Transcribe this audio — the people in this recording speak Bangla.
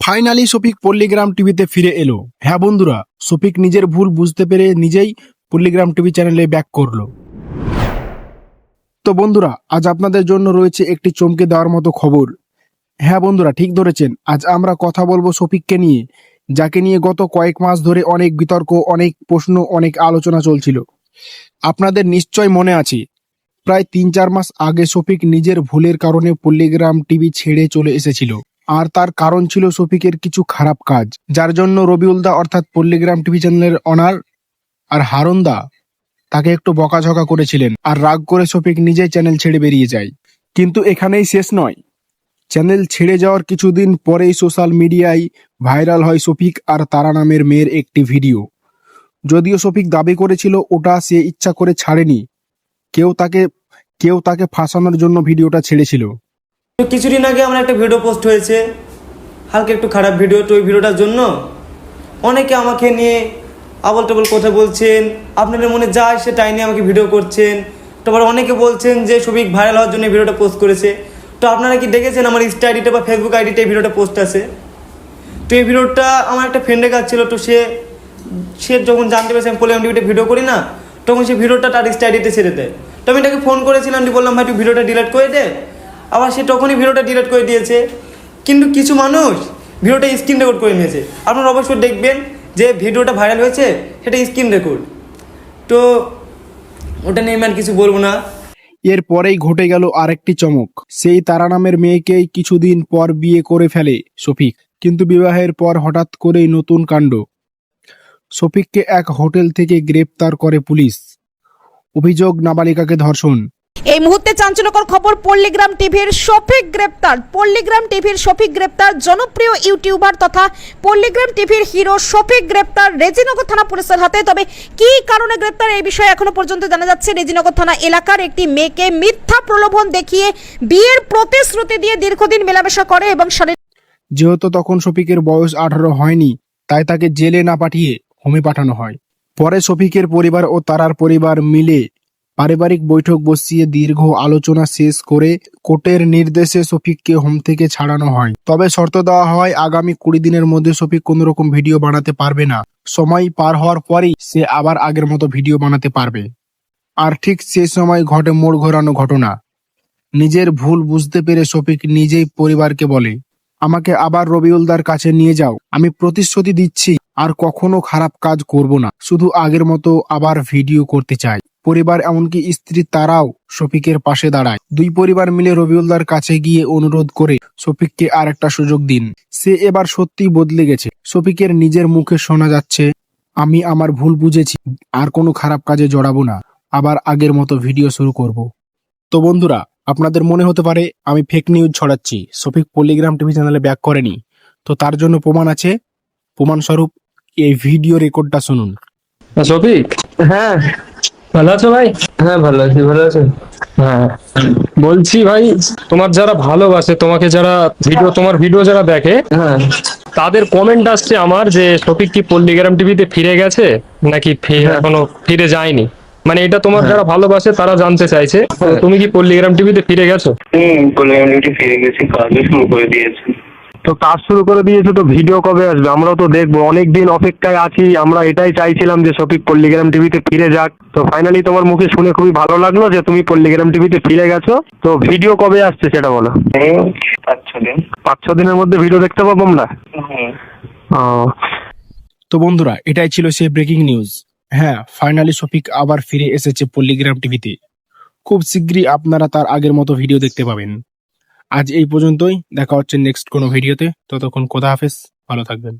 ফাইনালি শফিক পল্লীগ্রাম টিভিতে ফিরে এলো। হ্যাঁ বন্ধুরা, শফিক নিজের ভুল বুঝতে পেরে নিজেই পল্লীগ্রাম টিভি চ্যানেলে ব্যাক করলো। তো বন্ধুরা, আজ আপনাদের জন্য রয়েছে একটি চমকে দেওয়ার মতো খবর। হ্যাঁ বন্ধুরা, ঠিক ধরেছেন, আজ আমরা কথা বলবো শফিককে নিয়ে, যাকে নিয়ে গত কয়েক মাস ধরে অনেক বিতর্ক, অনেক প্রশ্ন, অনেক আলোচনা চলছিল। আপনাদের নিশ্চয় মনে আছে, প্রায় 3-4 মাস আগে শফিক নিজের ভুলের কারণে পল্লীগ্রাম টিভি ছেড়ে চলে এসেছিল। আর তার কারণ ছিল শফিকের কিছু খারাপ কাজ, যার জন্য রবিউলদা অর্থাৎ পল্লীগ্রাম টিভি চ্যানেলের অনার আর হারুনদা তাকে একটু বকাঝকা করেছিলেন, আর রাগ করে শফিক নিজেই চ্যানেল ছেড়ে বেরিয়ে যায়। কিন্তু এখানেই শেষ নয়। চ্যানেল ছেড়ে যাওয়ার কিছুদিন পরেই সোশ্যাল মিডিয়ায় ভাইরাল হয় শফিক আর তারা নামের মেয়ের একটি ভিডিও। যদিও শফিক দাবি করেছিল ওটা সে ইচ্ছা করে ছাড়েনি, কেউ তাকে ফাঁসানোর জন্য ভিডিওটা ছেড়েছিল। তো কিছুদিন আগে আমার একটা ভিডিও পোস্ট হয়েছে, হালকা একটু খারাপ ভিডিও। তো ওই ভিডিওটার জন্য অনেকে আমাকে নিয়ে আবল টাবল কথা বলছেন, আপনাদের মনে যা আসে তাই নিয়ে আমাকে ভিডিও করছেন। তারপর অনেকে বলছেন যে শফিক ভাইরাল হওয়ার জন্য ভিডিওটা পোস্ট করেছে। তো আপনারা কি দেখেছেন আমার ইনস্টা আইডিতে বা ফেসবুক আইডিতে এই ভিডিওটা পোস্ট আছে? তো এই ভিডিওটা আমার একটা ফ্রেন্ডের কাছে ছিল। তো সে যখন জানতে পেরেছে আমি পল্লীগ্রাম টিভিতে ভিডিও করি না, তখন সে ভিডিওটা তার ইনস্টা আইডিতে ছেড়ে দেয়। তো আমি তাকে ফোন করেছিলাম, বললাম ভাই তুই ভিডিওটা ডিলিট করে দে। আবার সে তখনই ভিডিওটা ডিলিট করে দিয়েছে। কিন্তু কিছু মানুষ ভিডিওটা স্ক্রিন রেকর্ড করে নিয়েছে। আপনারা অবশ্যই দেখবেন যে ভিডিওটা ভাইরাল হয়েছে সেটা স্ক্রিন রেকর্ড। তো ওটা নিয়ে আমি আর কিছু বলবো না। এরপরেই ঘটে গেল আরেকটি চমক। সেই তারা নামের মেয়েকেই কিছুদিন পর বিয়ে করে ফেলে শফিক। কিন্তু বিবাহের পর হঠাৎ করেই নতুন কাণ্ড। শফিককে এক হোটেল থেকে গ্রেপ্তার করে পুলিশ। অভিযোগ নাবালিকাকে ধর্ষণ। এই মুহূর্তে চাঞ্চল্যকর খবর, পল্লীগ্রাম টিভির শফিক গ্রেপ্তার। পল্লীগ্রাম টিভির শফিক গ্রেপ্তার। জনপ্রিয় ইউটিউবার তথা পল্লীগ্রাম টিভির হিরো শফিক গ্রেপ্তার রেজিনগর থানা পুলিশের হাতে। তবে কি কারণে গ্রেপ্তার এই বিষয়ে এখনো পর্যন্ত জানা যাচ্ছে। রেজিনগর থানা এলাকার একটি মেয়েকে মিথ্যা প্রলোভন দেখিয়ে বিয়ের প্রতিশ্রুতি দিয়ে দীর্ঘদিন মেলামেশা করে এবং যেহেতু তখন শফিকের বয়স 18 হয়নি, তাই তাকে জেলে না পাঠিয়ে হোমে পাঠানো হয়। পরে শফিকের পরিবার ও তারার পরিবার মিলে পারিবারিক বৈঠক বসিয়ে দীর্ঘ আলোচনা শেষ করে কোর্টের নির্দেশে শফিককে হোম থেকে ছাড়ানো হয়। তবে শর্ত দেওয়া হয় আগামী 20 দিনের মধ্যে শফিক কোনো রকম ভিডিও বানাতে পারবে না। সময় পার হওয়ার পরেই সে আবার আগের মতো ভিডিও বানাতে পারবে। আর ঠিক সে সময় ঘটে মোড় ঘোরানো ঘটনা। নিজের ভুল বুঝতে পেরে শফিক নিজেই পরিবারকে বলে, আমাকে আবার রবিউলদার কাছে নিয়ে যাও, আমি প্রতিশ্রুতি দিচ্ছি আর কখনো খারাপ কাজ করব না, শুধু আগের মতো আবার ভিডিও করতে চাই। পরিবার এমনকি স্ত্রী তারাও শফিকের পাশে দাঁড়ায়। দুই পরিবার মিলে রবিউলদার কাছে গিয়ে অনুরোধ করে শফিককে আর একটা সুযোগ দিন। সে এবার সত্যি বদলে গেছে। শফিকের নিজের মুখে শোনা যাচ্ছে, আমি আমার ভুল বুঝেছি, আর কোনো খারাপ কাজে জড়াবো না, আবার আগের মতো ভিডিও শুরু করব। তো বন্ধুরা, আপনাদের মনে হতে পারে আমি ফেক নিউজ ছড়াচ্ছি, শফিক পল্লীগ্রাম টিভি চ্যানেলে ব্যাক করেনি। তো তার জন্য প্রমাণ আছে। প্রমাণস্বরূপ এই ভিডিও রেকর্ডটা শুনুন। শফিক, হ্যাঁ ভালো আছো ভাই? হ্যাঁ ভালো আছি। ভালো আছেন? হ্যাঁ, বলছি ভাই, তোমার যারা ভালোবাসে, তোমার ভিডিও যারা দেখে, হ্যাঁ তাদের কমেন্ট আসছে আমার যে শফিক কি পল্লীগ্রাম টিভিতে ফিরে গেছে নাকি এখনো ফিরে যায়নি। মানে এটা তোমার যারা ভালোবাসে তারা জানতে চাইছে তুমি কি পল্লীগ্রাম টিভিতে ফিরে গেছো? পল্লীগ্রাম ফিরে গেছি, কাজও শুরু করে দিয়েছি। তো কাজ শুরু করে দিয়েছো, তো ভিডিও কবে আসবে? আমরাও তো দেখবো, অনেকদিন অপেক্ষায় আছি। আমরা এটাই চাইছিলাম যে শফিক পল্লীগ্রাম টিভিতে ফিরে যাক। তো ফাইনালি তোমার মুখে শুনে খুবই ভালো লাগলো যে তুমি পল্লীগ্রাম টিভিতে ফিরে গেছো। তো ভিডিও কবে আসছে সেটা বলো। 5-6 দিন। 5-6 দিনের মধ্যে ভিডিও দেখতে পাবো আমরা? তো বন্ধুরা, এটাই ছিল সেই ব্রেকিং নিউজ। হ্যাঁ, ফাইনালি শফিক আবার ফিরে এসেছে পল্লীগ্রাম টিভিতে। খুব শীঘ্রই আপনারা তার আগের মতো ভিডিও দেখতে পাবেন। আজ এই পর্যন্তই, দেখা হচ্ছে নেক্সট কোনো ভিডিওতে। ততক্ষণ খোদা হাফেজ, ভালো থাকবেন।